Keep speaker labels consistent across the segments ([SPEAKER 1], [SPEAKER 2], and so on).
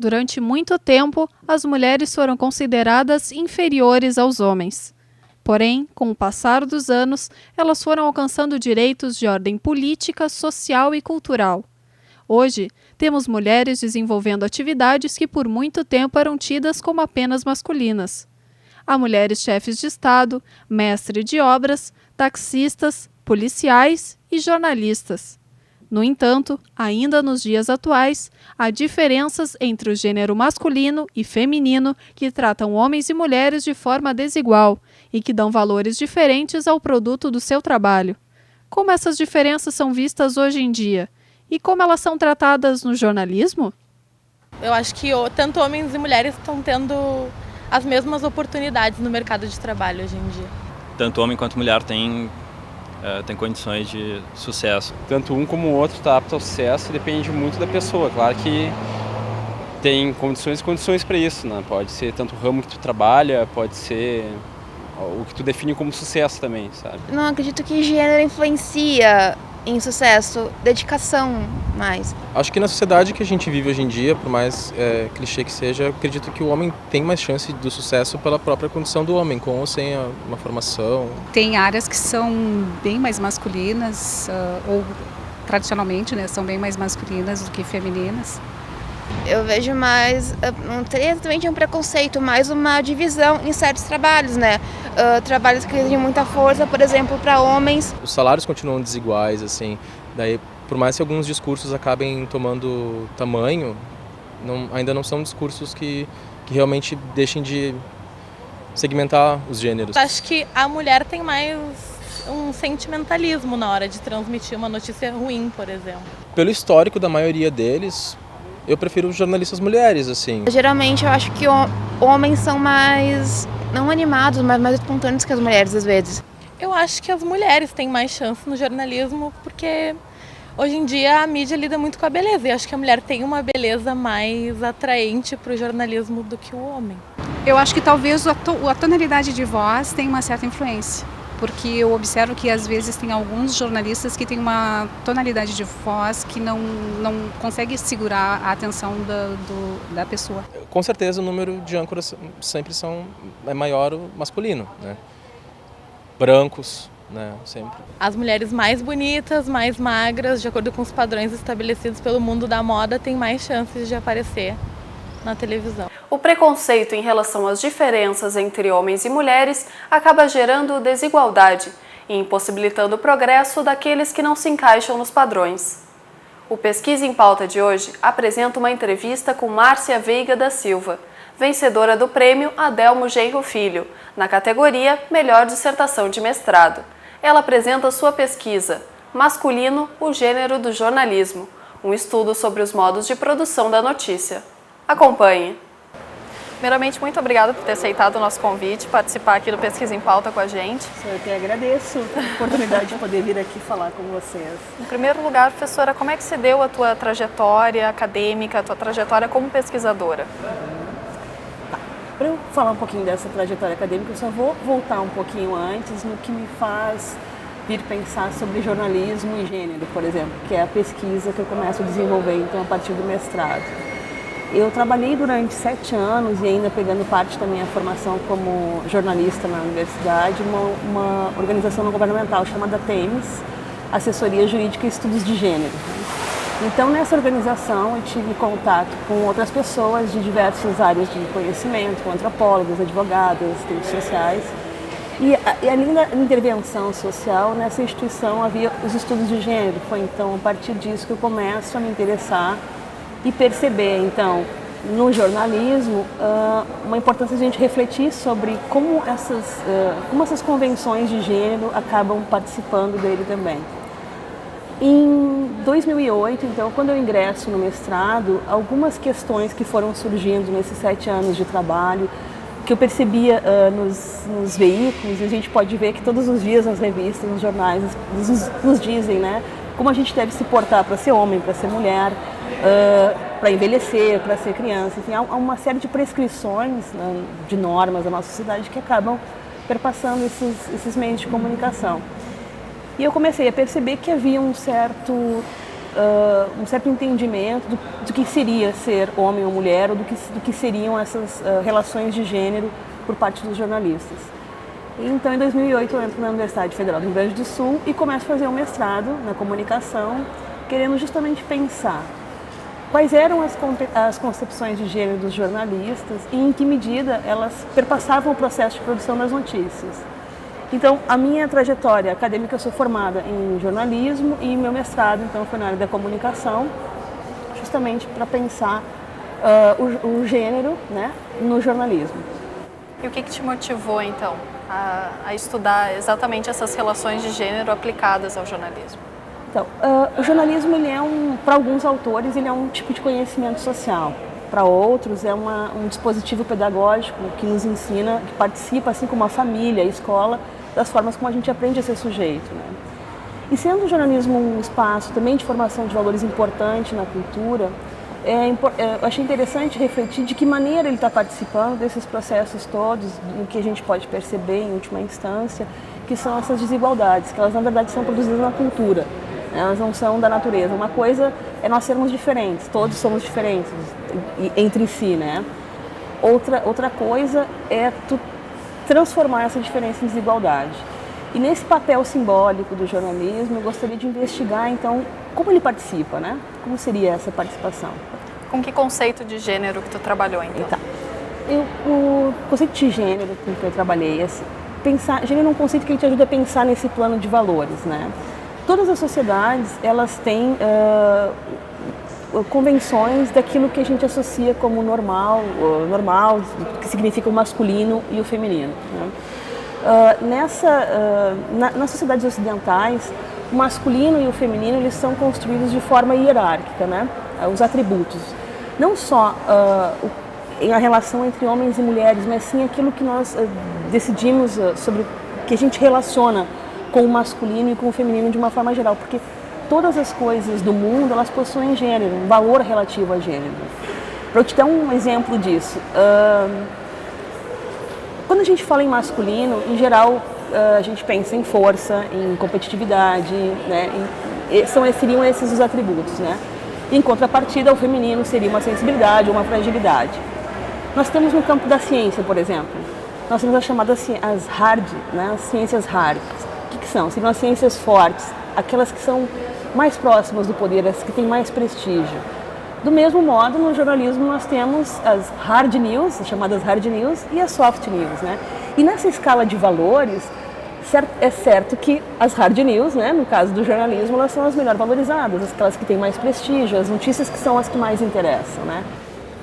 [SPEAKER 1] Durante muito tempo, as mulheres foram consideradas inferiores aos homens. Porém, com o passar dos anos, elas foram alcançando direitos de ordem política, social e cultural. Hoje, temos mulheres desenvolvendo atividades que por muito tempo eram tidas como apenas masculinas. Há mulheres chefes de Estado, mestre de obras, taxistas, policiais e jornalistas. No entanto, ainda nos dias atuais, há diferenças entre o gênero masculino e feminino que tratam homens e mulheres de forma desigual e que dão valores diferentes ao produto do seu trabalho. Como essas diferenças são vistas hoje em dia? E como elas são tratadas no jornalismo?
[SPEAKER 2] Eu acho que tanto homens e mulheres estão tendo as mesmas oportunidades no mercado de trabalho hoje em dia.
[SPEAKER 3] Tanto homem quanto mulher tem condições de sucesso.
[SPEAKER 4] Tanto um como o outro está apto ao sucesso, depende muito da pessoa. Claro que tem condições e condições para isso, né? Pode ser tanto o ramo que tu trabalha, pode ser o que tu define como sucesso também, sabe?
[SPEAKER 5] Não acredito que gênero influencia em sucesso, dedicação mais.
[SPEAKER 6] Acho que na sociedade que a gente vive hoje em dia, por mais clichê que seja, eu acredito que o homem tem mais chance do sucesso pela própria condição do homem, com ou sem uma formação.
[SPEAKER 7] Tem áreas que são bem mais masculinas, ou tradicionalmente, né, são bem mais masculinas do que femininas.
[SPEAKER 5] Eu vejo mais, não teria exatamente um preconceito, mais uma divisão em certos trabalhos, né? Trabalhos que exigem muita força, por exemplo, para homens.
[SPEAKER 6] Os salários continuam desiguais, assim, daí por mais que alguns discursos acabem tomando tamanho, ainda não são discursos que realmente deixem de segmentar os gêneros.
[SPEAKER 2] Acho que a mulher tem mais um sentimentalismo na hora de transmitir uma notícia ruim, por exemplo.
[SPEAKER 6] Pelo histórico da maioria deles, eu prefiro os jornalistas mulheres, assim.
[SPEAKER 5] Geralmente eu acho que homens são mais, não animados, mas mais espontâneos que as mulheres às vezes.
[SPEAKER 2] Eu acho que as mulheres têm mais chance no jornalismo porque hoje em dia a mídia lida muito com a beleza e acho que a mulher tem uma beleza mais atraente para o jornalismo do que o homem.
[SPEAKER 7] Eu acho que talvez a tonalidade de voz tenha uma certa influência, porque eu observo que às vezes tem alguns jornalistas que têm uma tonalidade de voz que não consegue segurar a atenção da pessoa.
[SPEAKER 6] Com certeza o número de âncoras sempre é maior o masculino, né? Brancos, né? Sempre.
[SPEAKER 2] As mulheres mais bonitas, mais magras, de acordo com os padrões estabelecidos pelo mundo da moda, têm mais chances de aparecer na televisão.
[SPEAKER 1] O preconceito em relação às diferenças entre homens e mulheres acaba gerando desigualdade e impossibilitando o progresso daqueles que não se encaixam nos padrões. O Pesquisa em Pauta de hoje apresenta uma entrevista com Márcia Veiga da Silva, vencedora do prêmio Adelmo Genro Filho, na categoria Melhor Dissertação de Mestrado. Ela apresenta sua pesquisa Masculino, o Gênero do Jornalismo, um estudo sobre os modos de produção da notícia. Acompanhe! Primeiramente, muito obrigada por ter aceitado o nosso convite, participar aqui do Pesquisa em Pauta com a gente.
[SPEAKER 8] Eu que agradeço a oportunidade de poder vir aqui falar com vocês.
[SPEAKER 1] Em primeiro lugar, professora, como é que se deu a tua trajetória acadêmica, a tua trajetória como pesquisadora?
[SPEAKER 8] Para eu falar um pouquinho dessa trajetória acadêmica, eu só vou voltar um pouquinho antes no que me faz vir pensar sobre jornalismo e gênero, por exemplo, que é a pesquisa que eu começo a desenvolver então a partir do mestrado. Eu trabalhei durante 7 anos e ainda pegando parte da minha formação como jornalista na universidade, uma organização não governamental chamada TEMES, Assessoria Jurídica e Estudos de Gênero. Então, nessa organização, eu tive contato com outras pessoas de diversas áreas de conhecimento, com antropólogas, advogadas, assistentes sociais. E além da intervenção social, nessa instituição havia os estudos de gênero. Foi então a partir disso que eu começo a me interessar e perceber, então, no jornalismo, uma importância de a gente refletir sobre como essas convenções de gênero acabam participando dele também. Em 2008, então, quando eu ingresso no mestrado, algumas questões que foram surgindo nesses 7 anos de trabalho, que eu percebia nos veículos, e a gente pode ver que todos os dias nas revistas, nos jornais, nos dizem, né, como a gente deve se portar para ser homem, para ser mulher, para envelhecer, para ser criança. Enfim, há uma série de prescrições, né, de normas da nossa sociedade que acabam perpassando esses meios de comunicação. E eu comecei a perceber que havia um certo um certo entendimento do que seria ser homem ou mulher, ou do que seriam essas relações de gênero por parte dos jornalistas. Então, em 2008, eu entro na Universidade Federal do Rio Grande do Sul e começo a fazer um mestrado na comunicação, querendo justamente pensar quais eram as concepções de gênero dos jornalistas e em que medida elas perpassavam o processo de produção das notícias. Então, a minha trajetória acadêmica, eu sou formada em jornalismo e meu mestrado, então, foi na área da comunicação, justamente para pensar o gênero, né, no jornalismo.
[SPEAKER 1] E o que te motivou, então, a estudar exatamente essas relações de gênero aplicadas ao jornalismo?
[SPEAKER 8] Então, o jornalismo, ele é para alguns autores, ele é um tipo de conhecimento social. Para outros, é um dispositivo pedagógico que nos ensina, que participa, assim como a família, a escola, das formas como a gente aprende a ser sujeito, né? E sendo o jornalismo um espaço também de formação de valores importante na cultura, eu achei interessante refletir de que maneira ele está participando desses processos todos, em que a gente pode perceber, em última instância, que são essas desigualdades, que elas na verdade são produzidas na cultura, né? Elas não são da natureza. Uma coisa é nós sermos diferentes, todos somos diferentes entre si, né? Outra coisa é transformar essa diferença em desigualdade. E nesse papel simbólico do jornalismo, eu gostaria de investigar, então, como ele participa, né? Como seria essa participação?
[SPEAKER 1] Com que conceito de gênero que tu trabalhou, então?
[SPEAKER 8] O conceito de gênero com que eu trabalhei, assim, gênero é um conceito que te ajuda a pensar nesse plano de valores, né? Todas as sociedades, elas têm convenções daquilo que a gente associa como normal, que significa o masculino e o feminino, né? Nas sociedades ocidentais, o masculino e o feminino, eles são construídos de forma hierárquica, né? Os atributos. Não só a relação entre homens e mulheres, mas sim aquilo que nós decidimos sobre que a gente relaciona com o masculino e com o feminino de uma forma geral, porque todas as coisas do mundo, elas possuem gênero, um valor relativo a gênero. Para eu te dar um exemplo disso, quando a gente fala em masculino, em geral, a gente pensa em força, em competitividade, né? Seriam esses os atributos, né? Em contrapartida, o feminino seria uma sensibilidade ou uma fragilidade. Nós temos no campo da ciência, por exemplo, nós temos as chamadas as hard, né? As ciências hard. O que são? Seriam as ciências fortes, aquelas que são mais próximas do poder, as que têm mais prestígio. Do mesmo modo, no jornalismo nós temos as hard news, as chamadas hard news, e as soft news, né? E nessa escala de valores, é certo que as hard news, né, no caso do jornalismo, elas são as melhor valorizadas, aquelas que têm mais prestígio, as notícias que são as que mais interessam, né?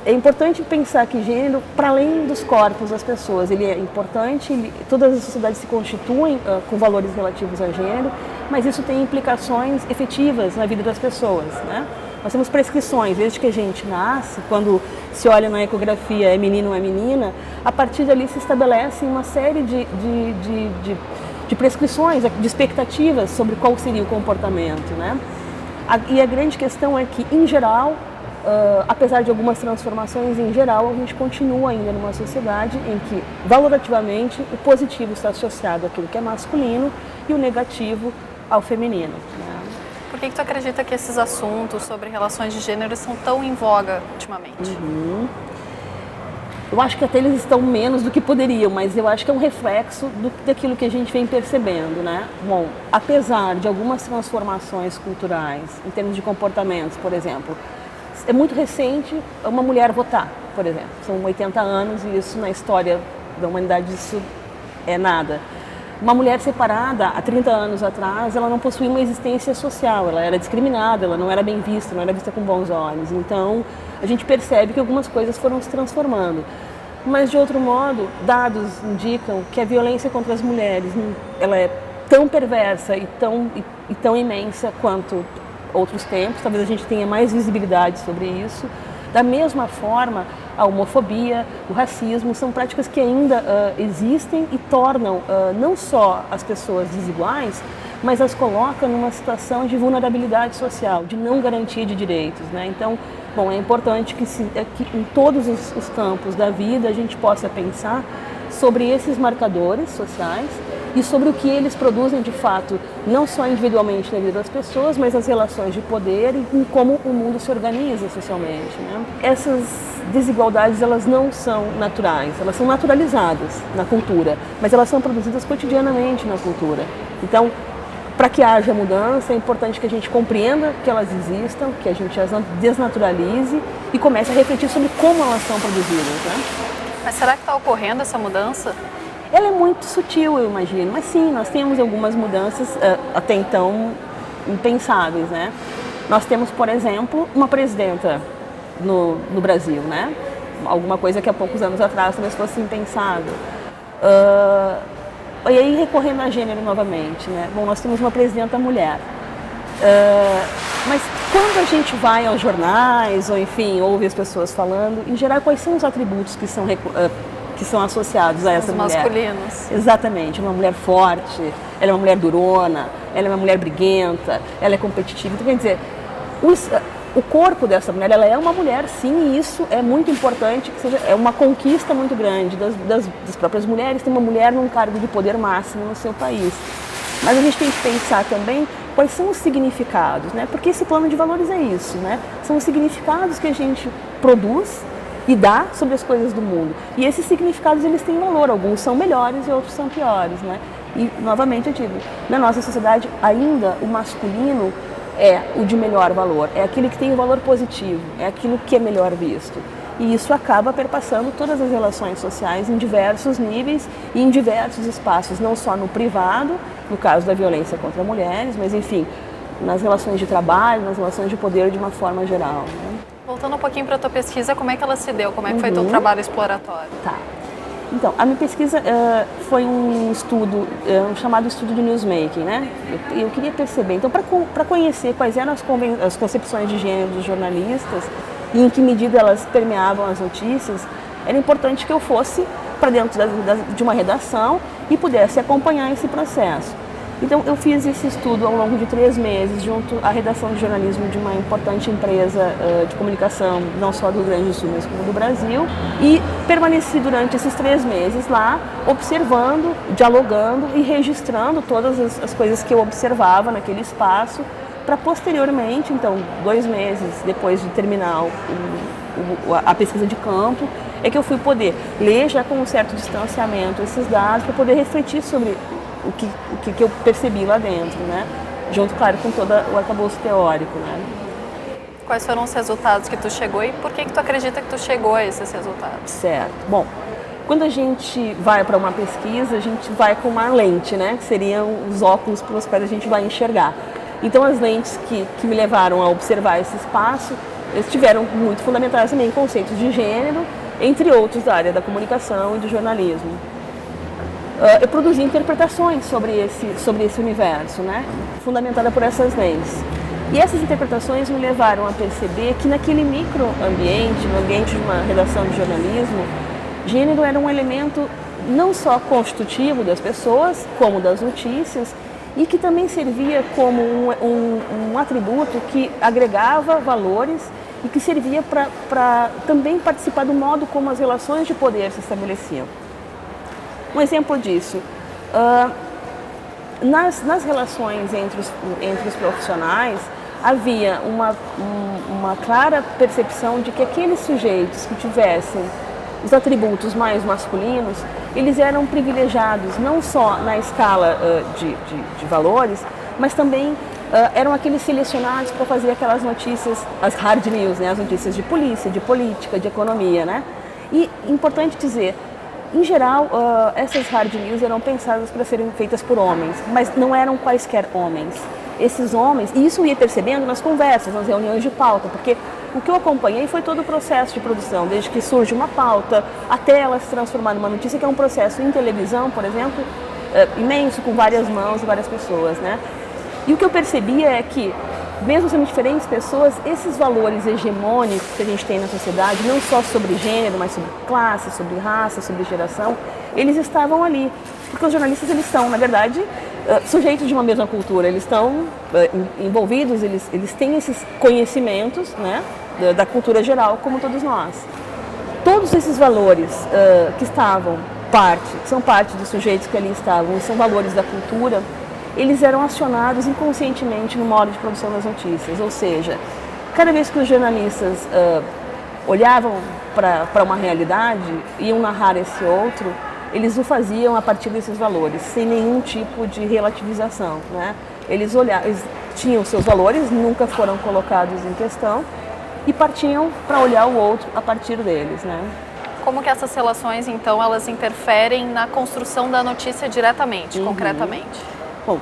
[SPEAKER 8] É importante pensar que gênero, para além dos corpos das pessoas, ele é importante, todas as sociedades se constituem com valores relativos a gênero, mas isso tem implicações efetivas na vida das pessoas, né? Nós temos prescrições, desde que a gente nasce, quando se olha na ecografia é menino ou é menina, a partir dali se estabelece uma série de prescrições, de expectativas sobre qual seria o comportamento, né? E a grande questão é que, em geral, apesar de algumas transformações, em geral, a gente continua ainda numa sociedade em que, valorativamente, o positivo está associado àquilo que é masculino e o negativo ao feminino, né?
[SPEAKER 1] Por que tu acredita que esses assuntos sobre relações de gênero são tão em voga ultimamente?
[SPEAKER 8] Eu acho que até eles estão menos do que poderiam, mas eu acho que é um reflexo daquilo que a gente vem percebendo, né? Bom, apesar de algumas transformações culturais, em termos de comportamentos, por exemplo, é muito recente uma mulher votar, por exemplo. São 80 anos e isso na história da humanidade isso é nada. Uma mulher separada, há 30 anos atrás, ela não possuía uma existência social, ela era discriminada, ela não era bem vista, não era vista com bons olhos. Então, a gente percebe que algumas coisas foram se transformando. Mas, de outro modo, dados indicam que a violência contra as mulheres, ela é tão perversa e tão imensa quanto outros tempos. Talvez a gente tenha mais visibilidade sobre isso. Da mesma forma, a homofobia, o racismo, são práticas que ainda existem e tornam não só as pessoas desiguais, mas as colocam numa situação de vulnerabilidade social, de não garantia de direitos, né? Então, bom, é importante que em todos os campos da vida a gente possa pensar sobre esses marcadores sociais e sobre o que eles produzem de fato, não só individualmente na vida das pessoas, mas nas relações de poder e em como o mundo se organiza socialmente, né? Essas desigualdades, elas não são naturais, elas são naturalizadas na cultura, mas elas são produzidas cotidianamente na cultura. Então, para que haja mudança, é importante que a gente compreenda que elas existam, que a gente as desnaturalize e comece a refletir sobre como elas são produzidas, né?
[SPEAKER 1] Mas será que está ocorrendo essa mudança?
[SPEAKER 8] Ela é muito sutil, eu imagino, mas sim, nós temos algumas mudanças até então impensáveis, né? Nós temos, por exemplo, uma presidenta no Brasil, né? Alguma coisa que há poucos anos atrás talvez fosse impensável. E aí, recorrendo a gênero novamente, né? Bom, nós temos uma presidenta mulher. Mas quando a gente vai aos jornais, ou enfim, ouve as pessoas falando, em geral, quais são os atributos que são associados a essa mulher?
[SPEAKER 1] Os masculinos.
[SPEAKER 8] Exatamente, uma mulher forte, ela é uma mulher durona, ela é uma mulher briguenta, ela é competitiva. Então, quer dizer, o corpo dessa mulher, ela é uma mulher, sim, e isso é muito importante, que seja, é uma conquista muito grande das próprias mulheres, ter uma mulher num cargo de poder máximo no seu país. Mas a gente tem que pensar também quais são os significados, né? Porque esse plano de valores é isso, né? São os significados que a gente produz e dá sobre as coisas do mundo. E esses significados, eles têm valor, alguns são melhores e outros são piores, né? E, novamente, eu digo, na nossa sociedade, ainda o masculino é o de melhor valor, é aquele que tem o valor positivo, é aquilo que é melhor visto. E isso acaba perpassando todas as relações sociais em diversos níveis e em diversos espaços, não só no privado, no caso da violência contra mulheres, mas, enfim, nas relações de trabalho, nas relações de poder de uma forma geral, né?
[SPEAKER 1] Voltando um pouquinho para a tua pesquisa, como é que ela se deu? Como é que foi teu trabalho exploratório?
[SPEAKER 8] Tá. Então, a minha pesquisa foi um estudo, um chamado estudo de newsmaking, né? Eu queria perceber, então, para conhecer quais eram as concepções de gênero dos jornalistas e em que medida elas permeavam as notícias, era importante que eu fosse para dentro de uma redação e pudesse acompanhar esse processo. Então, eu fiz esse estudo ao longo de 3 meses, junto à redação de jornalismo de uma importante empresa de comunicação, não só do Rio Grande do Sul, mas como do Brasil, e permaneci durante esses 3 meses lá, observando, dialogando e registrando todas as coisas que eu observava naquele espaço, para posteriormente, então, 2 meses depois de terminar a pesquisa de campo, é que eu fui poder ler já com um certo distanciamento esses dados, para poder refletir sobre o que eu percebi lá dentro, né? Junto, claro, com todo o arcabouço teórico, né?
[SPEAKER 1] Quais foram os resultados que tu chegou e por que tu acredita que tu chegou a esses resultados?
[SPEAKER 8] Certo. Bom, quando a gente vai para uma pesquisa, a gente vai com uma lente, né? Que seriam os óculos pelos quais a gente vai enxergar. Então, as lentes que me levaram a observar esse espaço, eles estiveram muito fundamentadas também em conceitos de gênero, entre outros da área da comunicação e do jornalismo. Eu produzi interpretações sobre esse universo, né? Fundamentada por essas lentes. E essas interpretações me levaram a perceber que naquele microambiente, no ambiente de uma redação de jornalismo, gênero era um elemento não só constitutivo das pessoas, como das notícias, e que também servia como um atributo que agregava valores e que servia para também participar do modo como as relações de poder se estabeleciam. Um exemplo disso, nas relações entre os profissionais, havia uma clara percepção de que aqueles sujeitos que tivessem os atributos mais masculinos, eles eram privilegiados não só na escala de valores, mas também eram aqueles selecionados para fazer aquelas notícias, as hard news, né? As notícias de polícia, de política, de economia, né? E importante dizer, em geral, essas hard news eram pensadas para serem feitas por homens, mas não eram quaisquer homens. Esses homens, e isso eu ia percebendo nas conversas, nas reuniões de pauta, porque o que eu acompanhei foi todo o processo de produção, desde que surge uma pauta até ela se transformar numa notícia, que é um processo em televisão, por exemplo, imenso, com várias mãos e várias pessoas, né? E o que eu percebia é que, mesmo sendo diferentes pessoas, esses valores hegemônicos que a gente tem na sociedade, não só sobre gênero, mas sobre classe, sobre raça, sobre geração, eles estavam ali. Porque os jornalistas, eles são, na verdade, sujeitos de uma mesma cultura, eles estão envolvidos, eles têm esses conhecimentos, né, da cultura geral, como todos nós. Todos esses valores que estavam são parte dos sujeitos que ali estavam e são valores da cultura, eles eram acionados inconscientemente no modo de produção das notícias. Ou seja, cada vez que os jornalistas olhavam para uma realidade, iam narrar esse outro, eles o faziam a partir desses valores, sem nenhum tipo de relativização, né? Eles tinham seus valores, nunca foram colocados em questão e partiam para olhar o outro a partir deles, né?
[SPEAKER 1] Como que essas relações, então, elas interferem na construção da notícia diretamente, concretamente?
[SPEAKER 8] Bom,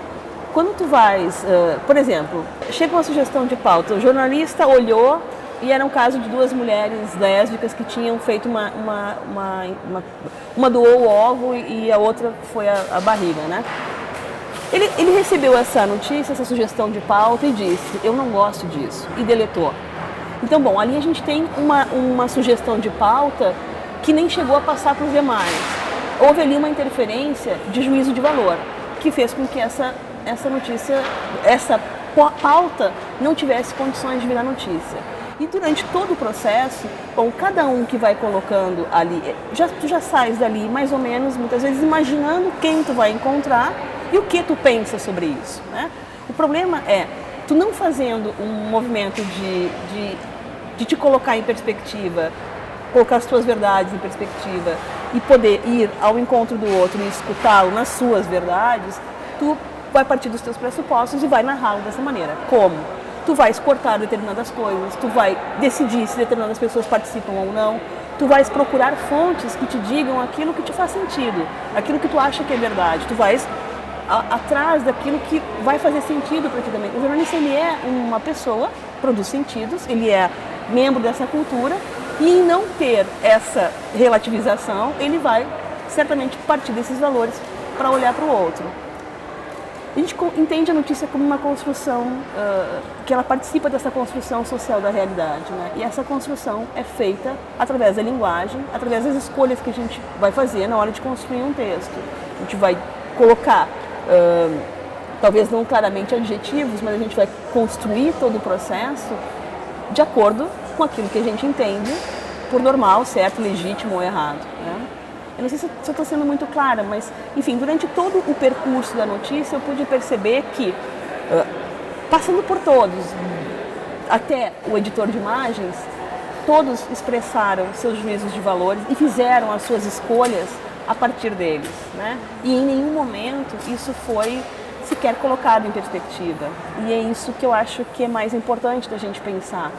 [SPEAKER 8] quando tu vais, por exemplo, chega uma sugestão de pauta, o jornalista olhou e era um caso de duas mulheres lésbicas que tinham feito uma doou o ovo e a outra foi a barriga, né? Ele recebeu essa notícia, essa sugestão de pauta e disse, eu não gosto disso, e deletou. Então, bom, ali a gente tem uma sugestão de pauta que nem chegou a passar para os demais. Houve ali uma interferência de juízo de valor, que fez com que essa notícia, essa pauta não tivesse condições de virar notícia. E durante todo o processo, bom, cada um que vai colocando ali, tu já sais dali mais ou menos, muitas vezes, imaginando quem tu vai encontrar e o que tu pensa sobre isso, né? O problema é, tu não fazendo um movimento de te colocar em perspectiva, colocar as tuas verdades em perspectiva e poder ir ao encontro do outro e escutá-lo nas suas verdades, tu vai partir dos teus pressupostos e vai narrá-lo dessa maneira. Como? Tu vais cortar determinadas coisas, tu vai decidir se determinadas pessoas participam ou não, tu vais procurar fontes que te digam aquilo que te faz sentido, aquilo que tu acha que é verdade, tu vais atrás daquilo que vai fazer sentido para ti também. O jornalista, ele é uma pessoa, produz sentidos, ele é membro dessa cultura e em não ter essa relativização, ele vai certamente partir desses valores para olhar para o outro. A gente entende a notícia como uma construção, que ela participa dessa construção social da realidade, né? E essa construção é feita através da linguagem, através das escolhas que a gente vai fazer na hora de construir um texto. A gente vai colocar, talvez não claramente adjetivos, mas a gente vai construir todo o processo de acordo com aquilo que a gente entende por normal, certo, legítimo ou errado, né? Eu não sei se eu estou sendo muito clara, mas, enfim, durante todo o percurso da notícia eu pude perceber que, passando por todos, até o editor de imagens, todos expressaram seus juízos de valores e fizeram as suas escolhas a partir deles, né? E em nenhum momento isso foi sequer colocado em perspectiva. E é isso que eu acho que é mais importante da gente pensar,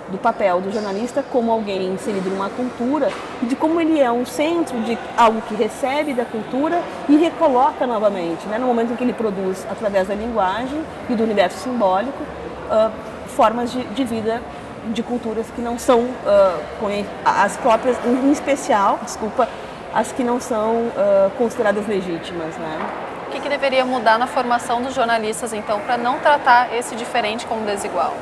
[SPEAKER 8] do papel do jornalista como alguém inserido numa cultura e de como ele é um centro de algo que recebe da cultura e recoloca novamente, né, no momento em que ele produz, através da linguagem e do universo simbólico, formas de vida de culturas que não são as próprias, em especial, as que não são consideradas legítimas, né?
[SPEAKER 1] O que deveria mudar na formação dos jornalistas, então, para não tratar esse diferente como desigual?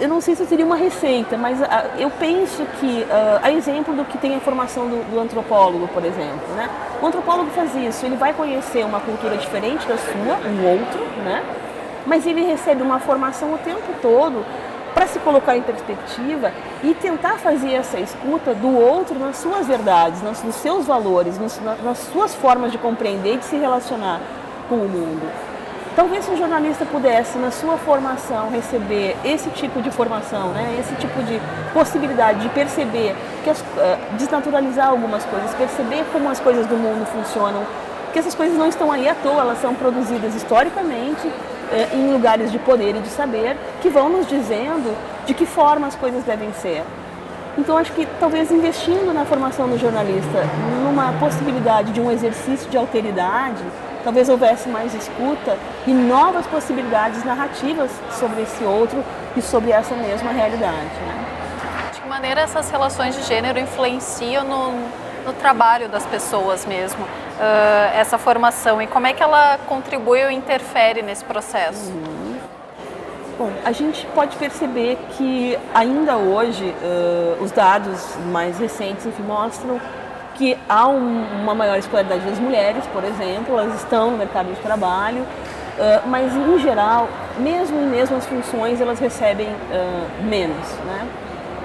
[SPEAKER 8] Eu não sei se seria uma receita, mas eu penso que, a exemplo do que tem a formação do antropólogo, por exemplo, né? O antropólogo faz isso, ele vai conhecer uma cultura diferente da sua, um outro, né? Mas ele recebe uma formação o tempo todo para se colocar em perspectiva e tentar fazer essa escuta do outro nas suas verdades, nos seus valores, nas suas formas de compreender e de se relacionar com o mundo. Talvez se o jornalista pudesse, na sua formação, receber esse tipo de formação, né, esse tipo de possibilidade de perceber, desnaturalizar algumas coisas, perceber como as coisas do mundo funcionam, que essas coisas não estão aí à toa, elas são produzidas historicamente em lugares de poder e de saber, que vão nos dizendo de que forma as coisas devem ser. Então, acho que talvez investindo na formação do jornalista, numa possibilidade de um exercício de alteridade, talvez houvesse mais escuta e novas possibilidades narrativas sobre esse outro e sobre essa mesma realidade, né?
[SPEAKER 1] De que maneira essas relações de gênero influenciam no trabalho das pessoas mesmo, essa formação, e como é que ela contribui ou interfere nesse processo?
[SPEAKER 8] Bom, a gente pode perceber que ainda hoje os dados mais recentes, enfim, mostram que há uma maior escolaridade das mulheres, por exemplo, elas estão no mercado de trabalho, mas em geral, mesmo em mesmas funções, elas recebem menos, né?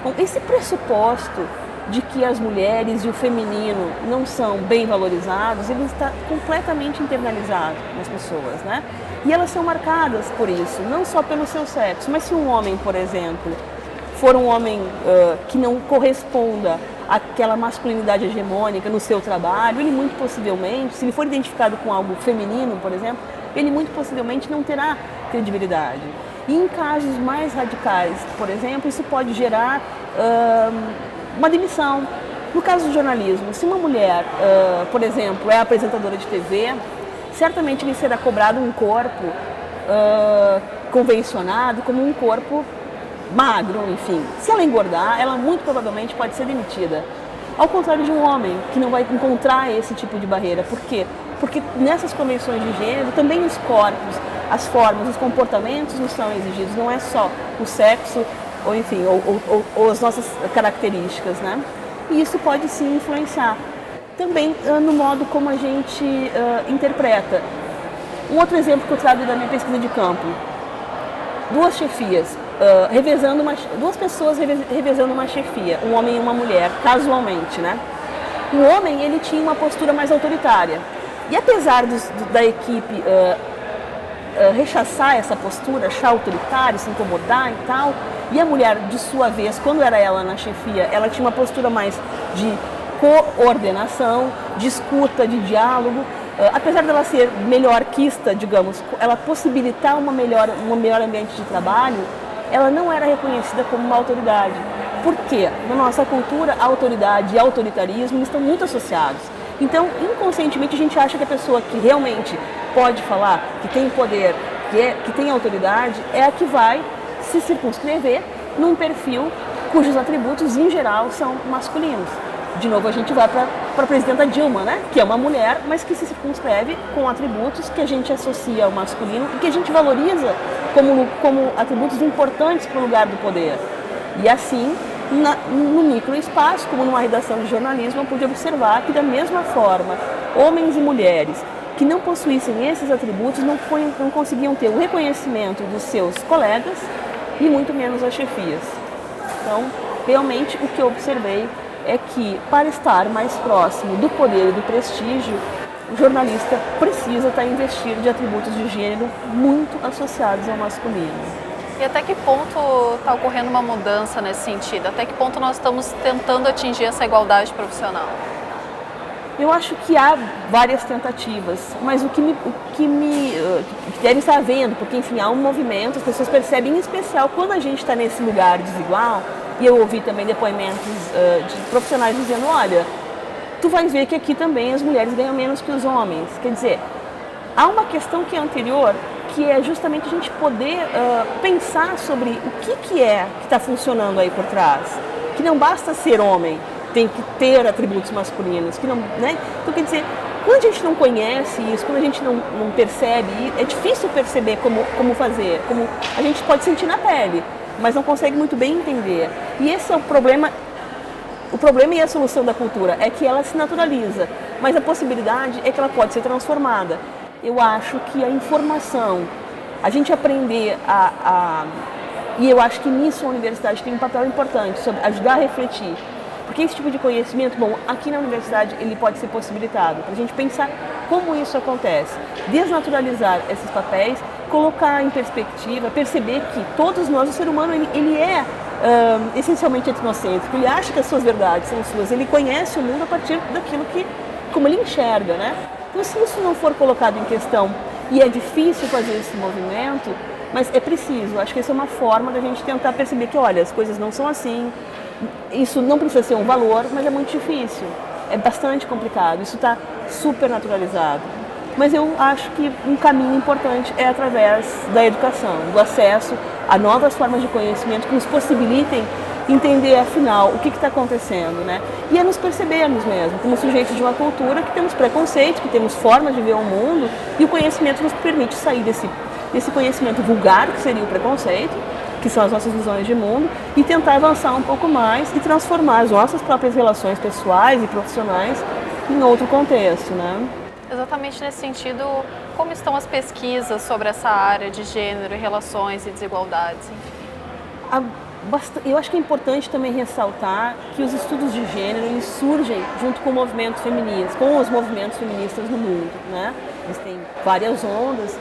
[SPEAKER 8] Bom, esse pressuposto de que as mulheres e o feminino não são bem valorizados, ele está completamente internalizado nas pessoas, né? E elas são marcadas por isso, não só pelo seu sexo, mas se um homem, por exemplo, for um homem que não corresponda àquela masculinidade hegemônica no seu trabalho, ele muito possivelmente, se ele for identificado com algo feminino, por exemplo, ele muito possivelmente não terá credibilidade. E em casos mais radicais, por exemplo, isso pode gerar uma demissão. No caso do jornalismo, se uma mulher, por exemplo, é apresentadora de TV, certamente lhe será cobrado um corpo convencionado como um corpo magro, enfim. Se ela engordar, ela muito provavelmente pode ser demitida. Ao contrário de um homem, que não vai encontrar esse tipo de barreira. Por quê? Porque nessas convenções de gênero, também os corpos, as formas, os comportamentos não são exigidos. Não é só o sexo, ou enfim, ou as nossas características, né? E isso pode sim influenciar. Também no modo como a gente interpreta. Um outro exemplo que eu trago da minha pesquisa de campo. Duas chefias. Duas pessoas revezando uma chefia, um homem e uma mulher, casualmente, né? O homem, ele tinha uma postura mais autoritária. E apesar da equipe rechaçar essa postura, achar autoritário, se incomodar e tal, e a mulher, de sua vez, quando era ela na chefia, ela tinha uma postura mais de coordenação, de escuta, de diálogo. Apesar dela ser melhorquista, digamos, ela possibilitar um melhor ambiente de trabalho, ela não era reconhecida como uma autoridade. Por quê? Na nossa cultura, a autoridade e autoritarismo estão muito associados. Então, inconscientemente, a gente acha que a pessoa que realmente pode falar, que tem poder, que tem autoridade, é a que vai se circunscrever num perfil cujos atributos, em geral, são masculinos. De novo, a gente vai para a presidenta Dilma, né? Que é uma mulher, mas que se circunscreve com atributos que a gente associa ao masculino e que a gente valoriza como atributos importantes para o lugar do poder. E assim, no microespaço, como numa redação de jornalismo, eu pude observar que, da mesma forma, homens e mulheres que não possuíssem esses atributos não conseguiam ter o reconhecimento dos seus colegas e muito menos as chefias. Então, realmente, o que eu observei é que, para estar mais próximo do poder e do prestígio, o jornalista precisa estar investido de atributos de gênero muito associados ao masculino.
[SPEAKER 1] E até que ponto está ocorrendo uma mudança nesse sentido? Até que ponto nós estamos tentando atingir essa igualdade profissional?
[SPEAKER 8] Eu acho que há várias tentativas, mas o que deve estar havendo, porque enfim, há um movimento, as pessoas percebem, em especial quando a gente está nesse lugar desigual, e eu ouvi também depoimentos de profissionais dizendo, olha, tu vais ver que aqui também as mulheres ganham menos que os homens. Quer dizer, há uma questão que é anterior, que é justamente a gente poder pensar sobre o que está funcionando aí por trás. Que não basta ser homem, tem que ter atributos masculinos. Que não, né? Então, quer dizer, quando a gente não conhece isso, quando a gente não percebe, é difícil perceber como fazer, como a gente pode sentir na pele, mas não consegue muito bem entender. E esse é o problema. O problema e a solução da cultura é que ela se naturaliza, mas a possibilidade é que ela pode ser transformada. Eu acho que a informação, a gente aprender e eu acho que nisso a universidade tem um papel importante, sobre ajudar a refletir. Porque esse tipo de conhecimento, bom, aqui na universidade ele pode ser possibilitado, para a gente pensar como isso acontece, desnaturalizar esses papéis, colocar em perspectiva, perceber que todos nós, o ser humano, ele é essencialmente etnocêntrico, ele acha que as suas verdades são suas, ele conhece o mundo a partir daquilo como ele enxerga, né? Então, se isso não for colocado em questão, e é difícil fazer esse movimento, mas é preciso, acho que essa é uma forma da gente tentar perceber que, olha, as coisas não são assim, isso não precisa ser um valor, mas é muito difícil, é bastante complicado, isso está super naturalizado. Mas eu acho que um caminho importante é através da educação, do acesso a novas formas de conhecimento que nos possibilitem entender, afinal, o que está acontecendo, né? E é nos percebermos mesmo, como sujeitos de uma cultura que temos preconceitos, que temos formas de ver o mundo, e o conhecimento nos permite sair desse conhecimento vulgar, que seria o preconceito, que são as nossas visões de mundo, e tentar avançar um pouco mais e transformar as nossas próprias relações pessoais e profissionais em outro contexto, né?
[SPEAKER 1] Exatamente nesse sentido, como estão as pesquisas sobre essa área de gênero, relações e desigualdades?
[SPEAKER 8] eu acho que é importante também ressaltar que os estudos de gênero eles surgem junto com o movimento feminista, com os movimentos feministas no mundo, né? Eles têm várias ondas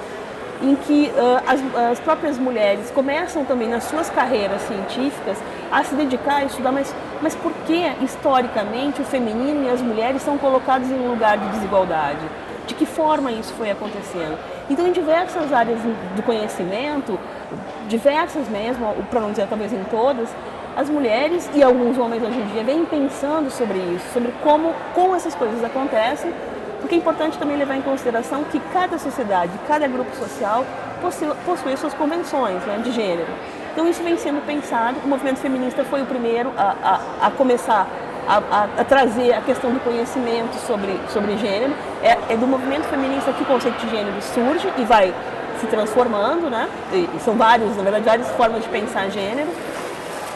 [SPEAKER 8] em que as próprias mulheres começam também nas suas carreiras científicas a se dedicar a estudar, mas por que historicamente o feminino e as mulheres são colocados em um lugar de desigualdade? De que forma isso foi acontecendo? Então, em diversas áreas do conhecimento, diversas mesmo, para não dizer talvez em todas, as mulheres e alguns homens hoje em dia vêm pensando sobre isso, sobre como essas coisas acontecem, porque é importante também levar em consideração que cada sociedade, cada grupo social possui suas convenções, né, de gênero. Então isso vem sendo pensado, o movimento feminista foi o primeiro a começar a trazer a questão do conhecimento sobre gênero. É do movimento feminista que o conceito de gênero surge e vai se transformando, né? E são várias, na verdade, várias formas de pensar gênero.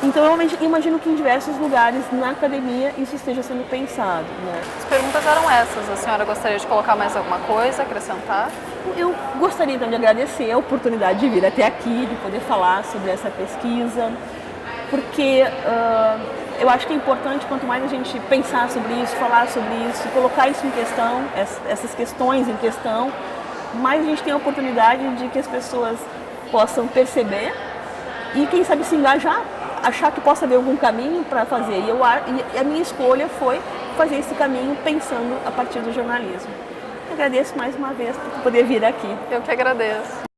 [SPEAKER 8] Então eu imagino que em diversos lugares na academia isso esteja sendo pensado, né?
[SPEAKER 1] As perguntas eram essas. A senhora gostaria de colocar mais alguma coisa, acrescentar?
[SPEAKER 8] Eu gostaria então de agradecer a oportunidade de vir até aqui, de poder falar sobre essa pesquisa, porque eu acho que é importante, quanto mais a gente pensar sobre isso, falar sobre isso, colocar isso em questão, essas questões em questão, mais a gente tem a oportunidade de que as pessoas possam perceber e, quem sabe, se engajar, achar que possa haver algum caminho para fazer. E a minha escolha foi fazer esse caminho pensando a partir do jornalismo. Agradeço mais uma vez por poder vir aqui.
[SPEAKER 1] Eu que agradeço.